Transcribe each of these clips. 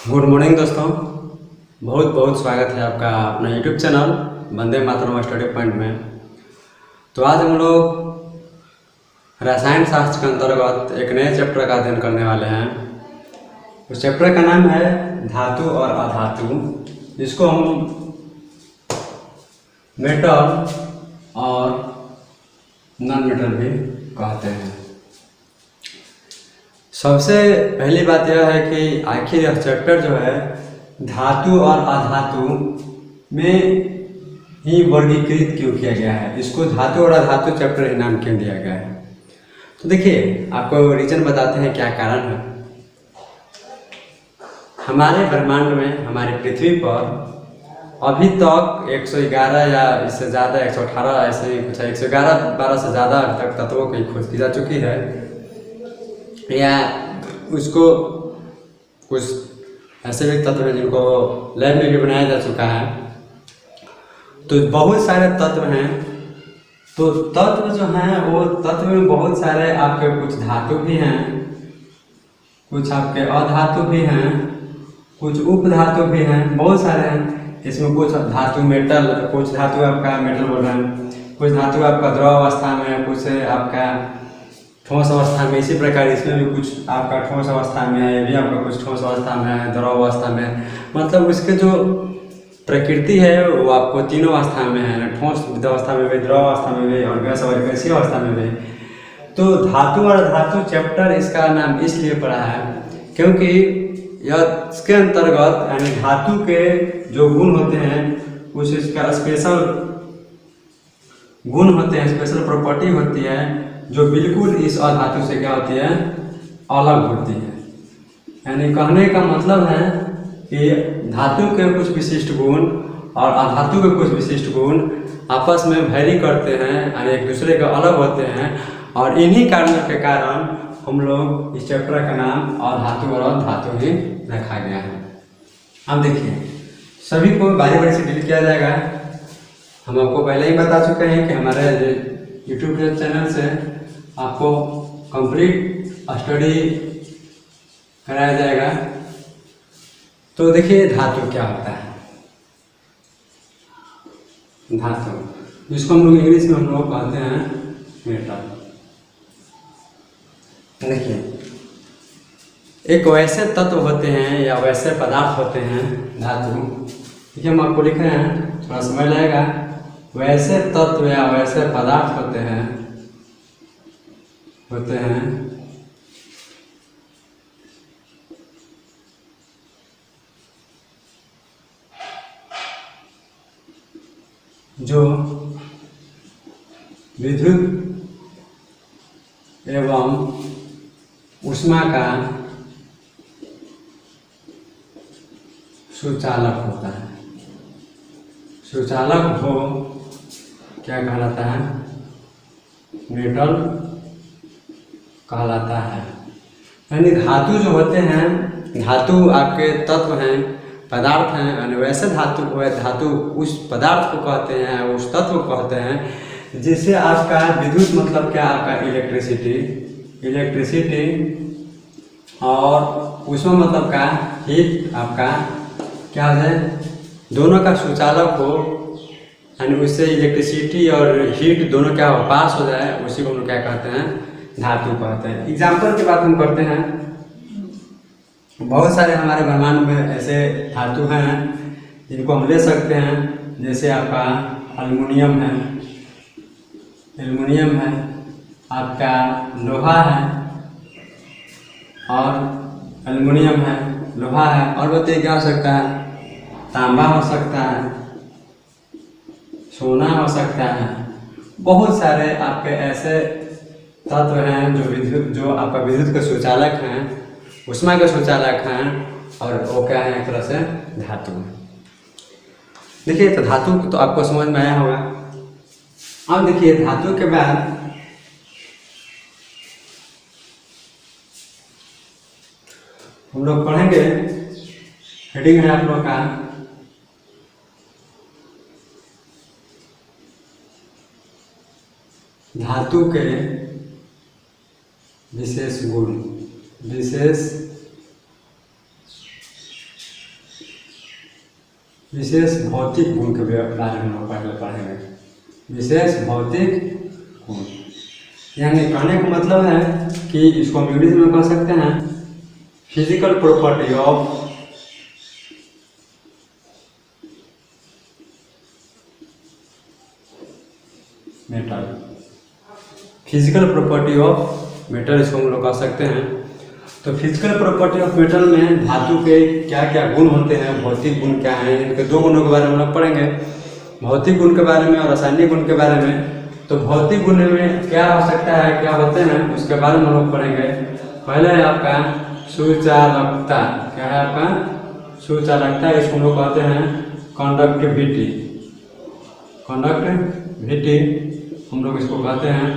Good morning दोस्तों, बहुत बहुत स्वागत है आपका अपना YouTube channel Vande Mataram study point में। तो आज हम लोग रसायन शास्त्र के अंतर्गत एक नए चैप्टर का अध्ययन करने वाले हैं। उस चैप्टर का नाम है धातु और अधातु, जिसको हम मेटल और नॉन मेटल भी कहते हैं। सबसे पहली बात यह है कि आखिर यह चैप्टर जो है धातु और अधातु में ही वर्गीकृत क्यों किया गया है, इसको धातु और अधातु चैप्टर ही नाम क्यों दिया गया है। तो देखिए, आपको रीजन बताते हैं क्या कारण है। हमारे ब्रह्मांड में, हमारी पृथ्वी पर अभी तक 111 या इससे ज़्यादा 118 ऐसे ही कुछ 111-12 से ज़्यादा अभी तक तत्वों की खोज की जा चुकी है, या उसको कुछ ऐसे भी तत्व हैं जिनको लैब में भी बनाया जा चुका है। तो बहुत सारे तत्व हैं। तो तत्व जो हैं वो तत्व में बहुत सारे आपके कुछ धातु भी हैं, कुछ आपके अधातु भी हैं, कुछ उपधातु भी हैं, बहुत सारे हैं। इसमें कुछ धातु मेटल, कुछ धातु आपका मेटल बोल रहे हैं, कुछ धातु आपका द्रव अवस्था में, कुछ आपका ठोस अवस्था में। इसी प्रकार इसमें भी कुछ आपका ठोस अवस्था में है, ये भी आपका कुछ ठोस अवस्था में है, द्रव अवस्था में। मतलब उसके जो प्रकृति है वो आपको तीनों अवस्था में है, ठोस अवस्था में भी, द्रव अवस्था में भी और गैसीय अवस्था में भी। तो धातु और धातु चैप्टर इसका नाम इसलिए पड़ा है क्योंकि यह इसके अंतर्गत यानी धातु के जो गुण होते हैं, कुछ इसका स्पेशल गुण होते हैं, स्पेशल प्रॉपर्टी होती है जो बिल्कुल इस अधातु से क्या होती है, अलग होती है। यानी कहने का मतलब है कि धातु के कुछ विशिष्ट गुण और अधातु के कुछ विशिष्ट गुण आपस में वैरी करते हैं, यानी एक दूसरे के अलग होते हैं। और इन्हीं कारणों के कारण हम लोग इस चैप्टर का नाम अधातु और अधातु ही रखा गया है। अब देखिए, सभी को बारी बारी से डील किया जाएगा। हम आपको पहले ही बता चुके हैं कि हमारे यूट्यूब चैनल से आपको कंप्लीट स्टडी कराया जाएगा। तो देखिए, धातु क्या होता है। धातु जिसको हम लोग इंग्लिश में हम लोग कहते हैं मेटल। देखिए, एक वैसे तत्व होते हैं या वैसे पदार्थ होते हैं धातु। देखिए, हम आपको लिख रहे हैं, थोड़ा समय लगेगा। वैसे तत्व या वैसे पदार्थ होते हैं जो विद्युत एवं ऊष्मा का सुचालक होता है। सुचालक हो क्या कहलाता है, मेटल कहलाता है। यानी धातु जो होते हैं, धातु आपके तत्व हैं, पदार्थ हैं। यानी वैसे धातु उस पदार्थ को कहते हैं, उस तत्व को कहते हैं जिससे आपका विद्युत मतलब क्या, आपका इलेक्ट्रिसिटी और उसमें मतलब का हीट आपका क्या है, दोनों का सुचालक हो। यानी उससे इलेक्ट्रिसिटी और हीट दोनों क्या हो, पास हो जाए, उसी को हम क्या कहते हैं, धातु कहते हैं। एग्जाम्पल की बात हम करते हैं। बहुत सारे हमारे ब्रह्मांड में ऐसे धातु हैं जिनको हम ले सकते हैं। जैसे आपका एल्युमिनियम है, आपका लोहा है, और एल्युमिनियम है, लोहा है, और बताइए क्या हो सकता है, तांबा हो सकता है, सोना हो सकता है। बहुत सारे आपके ऐसे तत्व हैं जो आपका विद्युत के सुचालक हैं, ऊष्मा के सुचालक हैं, और वो क्या है, एक तरह से धातु है। देखिए, तो धातु तो आपको समझ में आया होगा। अब देखिए, धातु के बाद हम लोग पढ़ेंगे, हेडिंग है आप लोग का धातु के विशेष गुण। विशेष विशेष भौतिक गुण के बारे में हम पहले पढ़ेंगे। विशेष भौतिक गुण यानी कहने का मतलब है कि इसको हम इंग्लिश में कह सकते हैं physical property of metal. Physical property of metal इसको हम लोग कह सकते हैं। तो फिजिकल प्रॉपर्टी ऑफ मेटल में धातु के क्या क्या गुण होते हैं, भौतिक गुण क्या हैं, इनके दो गुणों के बारे में हम लोग पढ़ेंगे, भौतिक गुण के बारे में और रासायनिक गुण के बारे में। तो भौतिक गुण में क्या हो सकता है, क्या होते हैं, उसके बारे में हम लोग पढ़ेंगे। पहले है आपका सुचालकता। क्या है आपका सुचालकता, इसको हम लोग कहते हैं कंडक्टिविटी। कंडक्टिविटी हम लोग इसको कहते हैं।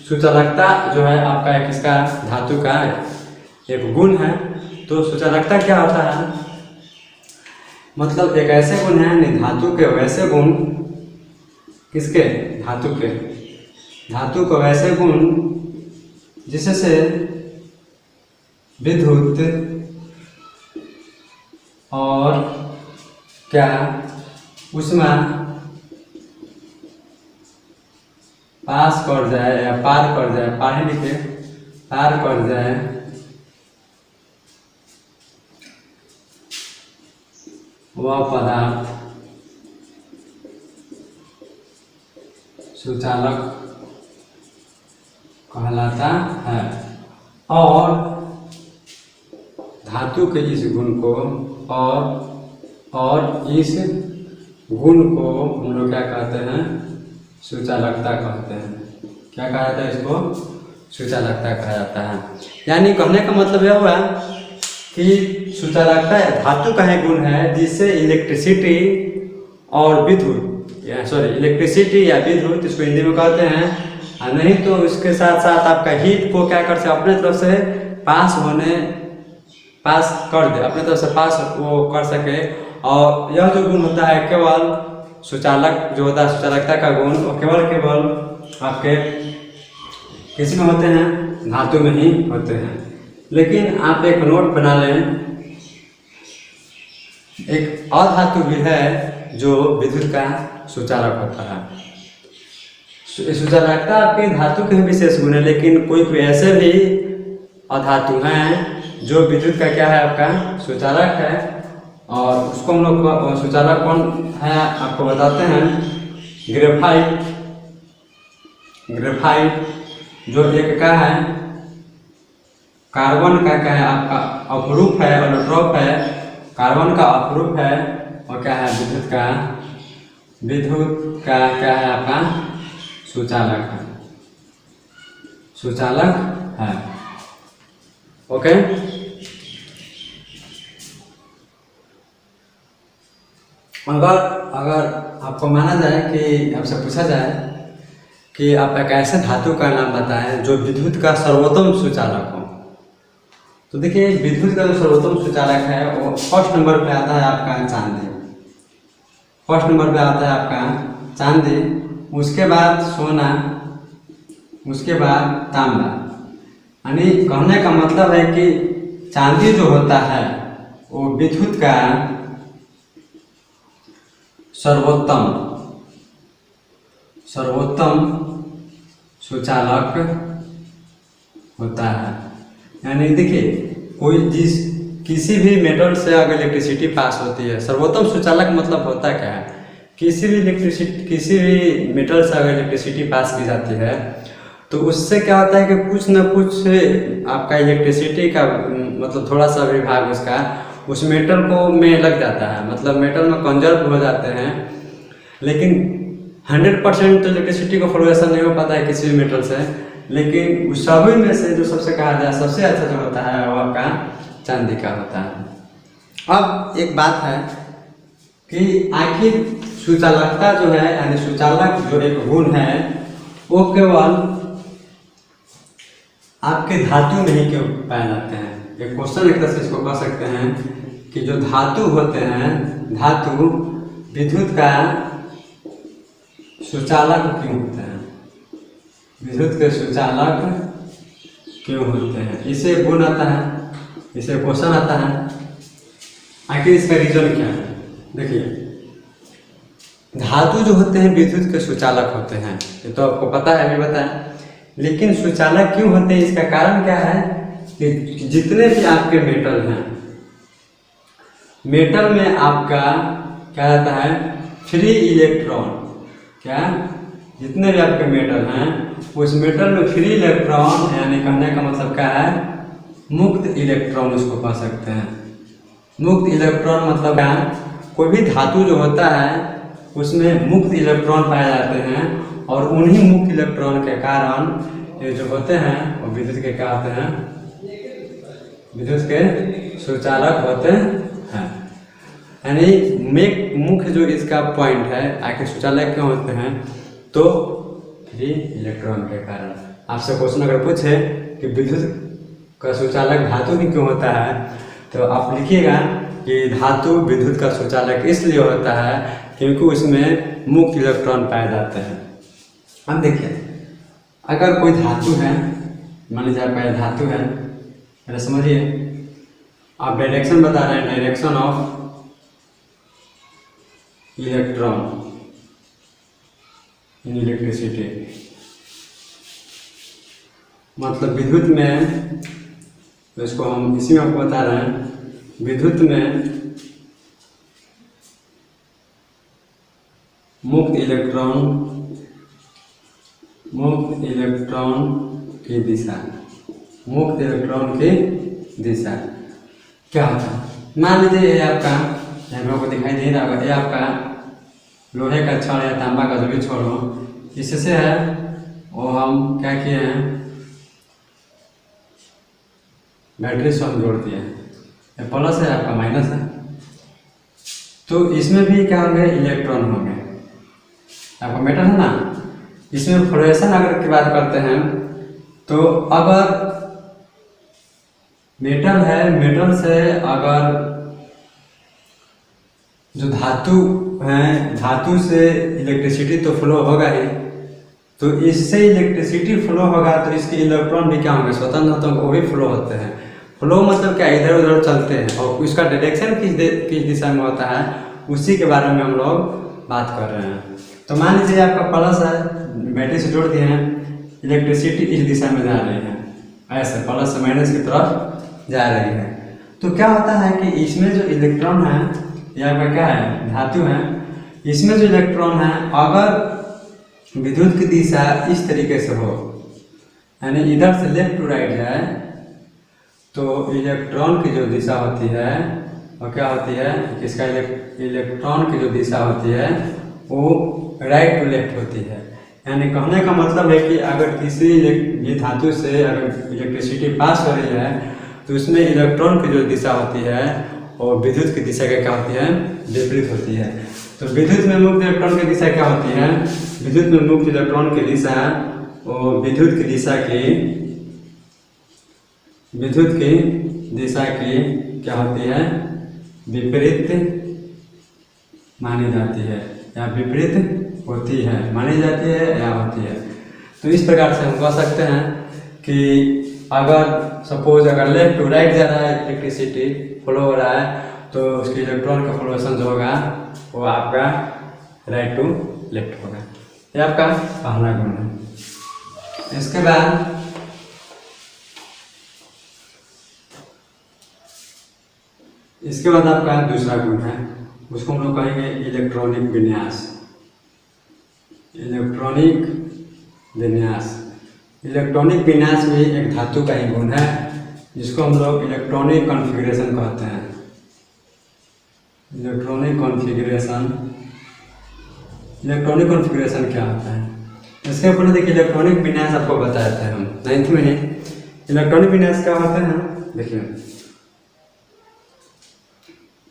सुचालकता जो है आपका एक इसका धातु का एक गुण है। तो सुचालकता क्या होता है, मतलब एक ऐसे गुण है नहीं धातु के वैसे गुण, किसके धातु को वैसे गुण जिससे विद्युत और क्या ऊष्मा पास कर जाए या पार कर जाए, पार लिखे पार कर जाए, वह पदार्थ सुचालक कहलाता है। और धातु के इस गुण को और इस गुण को हम लोग क्या कहते हैं, सुचालकता कहते हैं। क्या कहा जाता है, इसको सुचालकता कहा जाता है। यानी कहने का मतलब यह हुआ कि सुचालकता धातु का ही गुण है जिससे इलेक्ट्रिसिटी और विद्युत इलेक्ट्रिसिटी या विद्युत इसको हिंदी में कहते हैं, और नहीं तो इसके साथ साथ आपका हीट को क्या कर सकते अपने तरफ से पास कर दे, अपने तरफ से पास वो कर सके। और यह जो गुण होता है केवल सुचालक जो होता है सुचालकता का गुण, वो केवल आपके किसी में होते हैं, धातु में ही होते हैं। लेकिन आप एक नोट बना लें, एक अधातु भी है जो विद्युत का सुचालक होता है। सुचालकता आपके धातु के विशेष गुण है, लेकिन कोई ऐसे भी अधातु हैं जो विद्युत का क्या है आपका सुचालक है। और उसको हम लोग सुचालक कौन है आपको बताते हैं, ग्रेफाइट जो एक का है कार्बन का क्या है आपका अपरूप है, एलोट्रोप है, कार्बन का अपरूप है, और क्या है विद्युत का क्या है आपका सुचालक है। ओके, अगर आपको माना जाए कि आपसे पूछा जाए कि आप एक ऐसे धातु का नाम बताएं जो विद्युत का सर्वोत्तम सुचालक हो, तो देखिए विद्युत का जो सर्वोत्तम सुचालक है वो फर्स्ट नंबर पे आता है आपका चांदी। फर्स्ट नंबर पे आता है आपका चांदी, उसके बाद सोना, उसके बाद तांबा। यानी कहने का मतलब है कि चांदी जो होता है वो विद्युत का सर्वोत्तम सुचालक होता है। यानी देखिए किसी भी मेटल से अगर इलेक्ट्रिसिटी पास होती है, सर्वोत्तम सुचालक मतलब होता क्या है, किसी भी मेटल से अगर इलेक्ट्रिसिटी पास की जाती है तो उससे क्या होता है कि कुछ न कुछ आपका इलेक्ट्रिसिटी का मतलब थोड़ा सा भी भाग उसका उस मेटल को में लग जाता है, मतलब मेटल में कंजर्व हो जाते हैं। लेकिन 100% तो इलेक्ट्रिसिटी को फ्लोरेशन नहीं हो पाता है किसी भी मेटल से, लेकिन उस सभी में से जो सबसे कहा जाए सबसे अच्छा जो होता है वो आपका चांदी का होता है। अब एक बात है कि आखिर सुचालकता जो है यानी सुचालक जो एक गुण है वो केवल आपके धातु में ही क्यों पाए जाते हैं। एक क्वेश्चन एक तरह से इसको कह सकते हैं कि जो धातु होते हैं, धातु विद्युत का सुचालक क्यों होते हैं, विद्युत के सुचालक क्यों होते हैं, इसे गुण आता है, इसे क्वेश्चन आता है। आखिर इसका रीजन क्या है। देखिए धातु जो होते हैं विद्युत के सुचालक होते हैं, ये तो आपको पता है, अभी बताएं। लेकिन सुचालक क्यों होते हैं, इसका कारण क्या है कि जितने भी आपके मेटल हैं, मेटल में आपका क्या रहता है, फ्री इलेक्ट्रॉन। क्या, जितने भी आपके मेटल हैं उस मेटल में फ्री इलेक्ट्रॉन, यानी कहने का मतलब क्या है, मुक्त इलेक्ट्रॉन उसको कह सकते हैं। मुक्त इलेक्ट्रॉन मतलब क्या, कोई भी धातु जो होता है उसमें मुक्त इलेक्ट्रॉन पाए जाते हैं, और उन्हीं मुक्त इलेक्ट्रॉन के कारण ये जो होते हैं वो विद्युत के क्या होते हैं, विद्युत के सुचालक होते हैं। यानी मुख्य जो इसका पॉइंट है, आखिर सुचालक क्यों होते हैं, तो फ्री इलेक्ट्रॉन के कारण। आपसे क्वेश्चन अगर पूछे कि विद्युत का सुचालक धातु भी क्यों होता है, तो आप लिखिएगा कि धातु विद्युत का सुचालक इसलिए होता है क्योंकि उसमें मुक्त इलेक्ट्रॉन पाए जाते हैं। अब देखिए, अगर कोई धातु है, मान लीजिए आपका यह धातु है, मेरा समझिए, आप डायरेक्शन बता रहे हैं, direction of electron in electricity, मतलब विद्युत में, तो इसको हम इसी में आपको बता रहे हैं, विद्युत में मुक्त इलेक्ट्रॉन की दिशा, मुक्त इलेक्ट्रॉन की दिशा क्या होता है। मान लीजिए ये आपका, हम लोग को दिखाई दे रहा होगा, ये आपका लोहे का छड़ या तांबा का जो भी छड़ हो, इससे है वो हम क्या किए हैं, बैटरी से हम जोड़ दिए हैं, ये प्लस है आपका माइनस है, तो इसमें भी क्या होंगे, इलेक्ट्रॉन होंगे। आपका मेटल है ना, इसमें फ्लोरेशन अगर की बात करते हैं, तो अगर मेटल है, मेटल से अगर जो धातु है, धातु से इलेक्ट्रिसिटी तो फ्लो होगा ही, तो इससे इलेक्ट्रिसिटी फ्लो होगा तो इसके इलेक्ट्रॉन भी क्या होंगे, स्वतंत्र होते हैं, वो भी फ्लो होते हैं। फ्लो मतलब क्या, इधर उधर चलते हैं, और उसका डायरेक्शन किस दिशा में होता है, उसी के बारे में हम लोग बात कर रहे हैं। तो मान लीजिए आपका प्लस है, बैटरी से जोड़ दिए हैं, इलेक्ट्रिसिटी इस दिशा में जा रही है, ऐसे प्लस से माइनस की तरफ जा रही है। तो क्या होता है कि इसमें जो इलेक्ट्रॉन है, या आपका क्या है, धातु है, इसमें जो इलेक्ट्रॉन है, अगर विद्युत की दिशा इस तरीके से हो, यानी इधर से लेफ्ट टू राइट जाए, तो इलेक्ट्रॉन की जो दिशा होती है वो क्या होती है, इसका इलेक्ट्रॉन की जो दिशा होती है वो राइट टू लेफ्ट होती है। यानी कहने का मतलब है कि अगर किसी भी धातु से अगर इलेक्ट्रिसिटी पास हो रही है, तो उसमें इलेक्ट्रॉन की जो दिशा होती है और विद्युत की दिशा क्या होती है, विपरीत होती है। तो विद्युत में मुक्त इलेक्ट्रॉन की दिशा क्या होती है, विद्युत में मुक्त इलेक्ट्रॉन की दिशा और विद्युत की दिशा की क्या होती है, विपरीत मानी जाती है, या विपरीत होती है, मानी जाती है या होती है। तो इस प्रकार से हम कह सकते हैं कि अगर सपोज अगर लेफ्ट टू राइट जा रहा है, इलेक्ट्रिसिटी फ्लो हो रहा है, तो उसकी इलेक्ट्रॉन का फ्लोरेशन जो होगा वो आपका राइट टू लेफ्ट होगा। ये आपका पहला गुण है। इसके बाद आपका दूसरा गुण है, उसको हम लोग कहेंगे इलेक्ट्रॉनिक विन्यास। इलेक्ट्रॉनिक विन्यास भी एक धातु का ही गुण है, जिसको हम लोग इलेक्ट्रॉनिक कॉन्फ़िगरेशन कहते हैं। इलेक्ट्रॉनिक कॉन्फ़िगरेशन क्या होता है, इसके ऊपर देखिए इलेक्ट्रॉनिक विन्यास आपको बताए थे हम 9th में ही। इलेक्ट्रॉनिक विन्यास क्या होता है, देखिए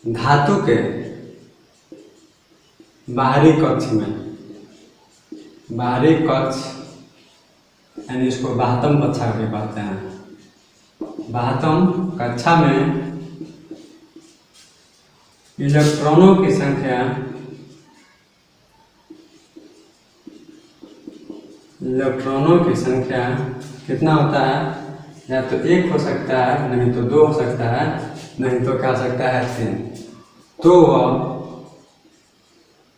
धातु के बाहरी कक्ष यानी इसको बाह्यतम कक्षा भी कहते हैं। बाह्यतम कक्षा में इलेक्ट्रॉनों की संख्या कितना होता है, या तो 1 हो सकता है, नहीं तो 2 हो सकता है, नहीं तो क्या हो सकता है 3। तो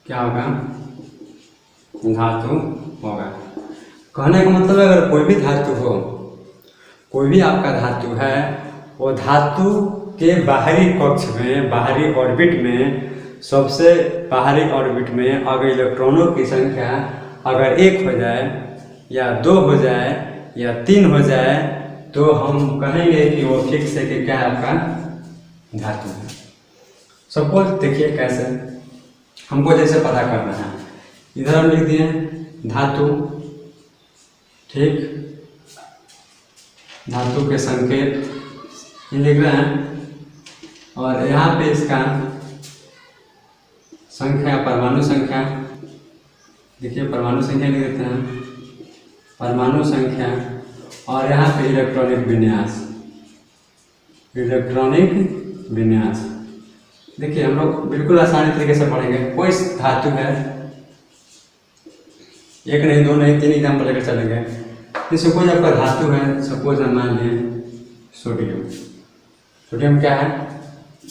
क्या होगा, धातु होगा। कहने का मतलब अगर कोई भी धातु हो, कोई भी आपका धातु है, वो धातु के बाहरी कक्ष में, बाहरी ऑर्बिट में, सबसे बाहरी ऑर्बिट में अगर इलेक्ट्रॉनों की संख्या अगर 1 हो जाए या 2 हो जाए या 3 हो जाए तो हम कहेंगे कि वो फिक्स है कि क्या आपका धातु है। सपोज देखिए कैसे, हमको जैसे पता करना है, इधर हम लिख दिए धातु, ठीक, धातु के संकेत ये लिख रहे हैं, और यहाँ पे इसका संख्या, परमाणु संख्या, देखिए परमाणु संख्या लिख देते हैं, परमाणु संख्या, और यहाँ पे इलेक्ट्रॉनिक विन्यास, इलेक्ट्रॉनिक विन्यास। देखिए हम लोग बिल्कुल आसानी तरीके से पढ़ेंगे। कोई धातु है, 1 नहीं 2 नहीं 3 एग्जाम्पल लेकर चलेंगे। जैसे कोई आपका धातु है, सपोज हम मान लें सोडियम। सोडियम क्या है,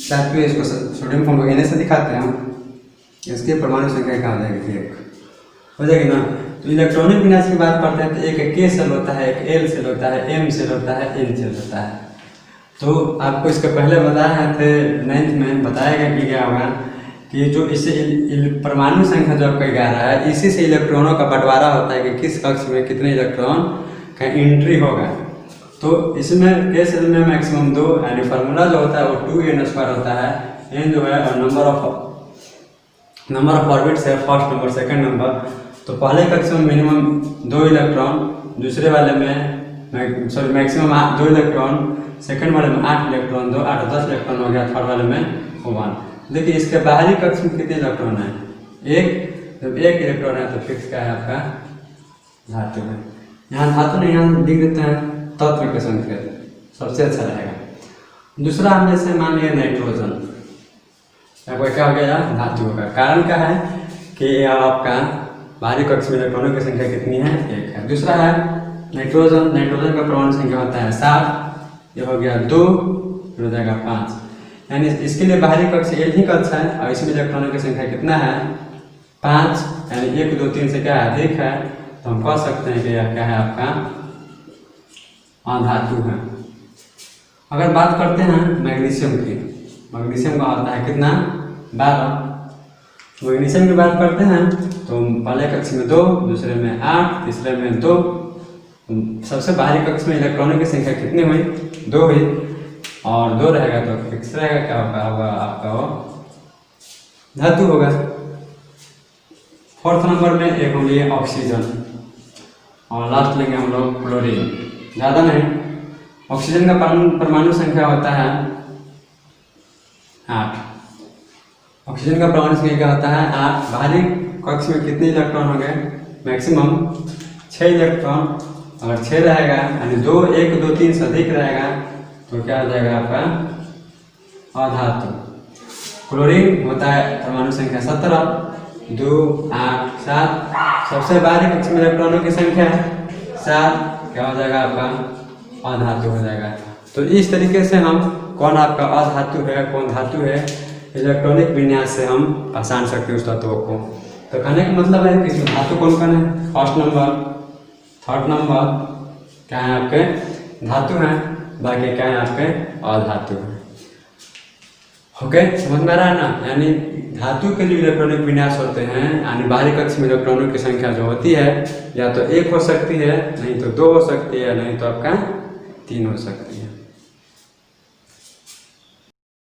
धातु है, इसको सोडियम को हम लोग एन से दिखाते हैं, इसके परमाणु संख्या क्या हो जाएगी, 1 हो जाएगी ना। तो इलेक्ट्रॉनिक विन्यास की बात करते हैं तो एक के सेल होता है, एक एल सेल होता है, एम सेल होता है, एन सेल होता है। तो आपको इसके पहले बताया थे 9th में, बताया गया होगा कि जो इससे परमाणु संख्या जो आपका 11 है, इसी से इलेक्ट्रॉनों का बंटवारा होता है कि किस कक्ष में कितने इलेक्ट्रॉन का एंट्री होगा। तो इसमें के सेल में मैक्सिमम 2, यानी फार्मूला जो होता है वो 2n² होता है। n जो है और नंबर ऑफ ऑर्बिट्स है, फर्स्ट नंबर सेकंड नंबर। तो पहले कक्ष में मिनिमम 2 इलेक्ट्रॉन, दूसरे वाले में मैक्सिमम 2 इलेक्ट्रॉन, सेकंड वाले में 8 इलेक्ट्रॉन, 2 8 10 इलेक्ट्रॉन हो गया, थर्ड वाले में 1। देखिए इसके बाहरी कक्ष में कितने इलेक्ट्रॉन है, 1। जब 1 इलेक्ट्रॉन है तो फिक्स क्या है आपका धातु है। यहाँ धातु नहीं, यहाँ लिख देते हैं तत्व के संकेत, सबसे अच्छा रहेगा। दूसरा हम जैसे मान लिया नाइट्रोजन, आपका क्या हो गया, धातु होगा। कारण क्या है कि आपका बाहरी कक्ष में इलेक्ट्रॉनों की संख्या कितनी है, 1 है। दूसरा है नाइट्रोजन, नाइट्रोजन का परमाणु संख्या होता है 7, ये हो गया 2, हो जाएगा 5। यानी इसके लिए बाहरी कक्ष एक ही कक्ष है और इसमें इलेक्ट्रॉनों की संख्या कितना है, 5, यानी 1 2 3 से क्या अधिक है, तो हम कह सकते हैं कि यह क्या है आपका अधातु है। अगर बात करते हैं मैग्नीशियम की, मैग्नीशियम का होता है कितना, 12। मैग्नीशियम की बात करते हैं तो पहले कक्ष में 2, दूसरे में 8, तीसरे में 2। सबसे बाहरी कक्ष में इलेक्ट्रॉनों की संख्या कितनी हुई, 2 हुई, और 2 रहेगा तो फिक्स रहेगा, क्या होगा आपका वो धातु होगा। 4th नंबर में एक हो लिए ऑक्सीजन, और लास्ट लेंगे हम लोग क्लोरीन। ज़्यादा नहीं, ऑक्सीजन का परमाणु संख्या होता है 8। ऑक्सीजन का परमाणु संख्या क्या होता है, 8। बाहरी कक्ष में कितने इलेक्ट्रॉन होंगे, मैक्सिमम 6 इलेक्ट्रॉन। अगर 6 रहेगा यानी 2 1 2 3 से अधिक रहेगा तो क्या हो जाएगा आपका अधातु। क्लोरीन होता है परमाणु संख्या 17, 2 8 7। सबसे बाहरी कक्ष में इलेक्ट्रॉनों की संख्या 7, क्या हो जाएगा आपका अधातु हो जाएगा। तो इस तरीके से हम कौन आपका अधातु है कौन धातु है, इलेक्ट्रॉनिक विन्यास से हम पहचान सकते हैं उस तत्वों को। तो कहने का मतलब है कि इसमें धातु कौन कौन है, 1st नंबर 3rd नंबर क्या है आपके धातु हैं, बाकी क्या है आपके अधातु हैं। ओके, समझ में आ रहा है ना। यानी धातु के जो इलेक्ट्रॉनिक विन्यास होते हैं, यानी बाहरी कक्ष में इलेक्ट्रॉनों की संख्या जो होती है या तो 1 हो सकती है, नहीं तो 2 हो सकती है, नहीं तो आपका 3 हो सकती है।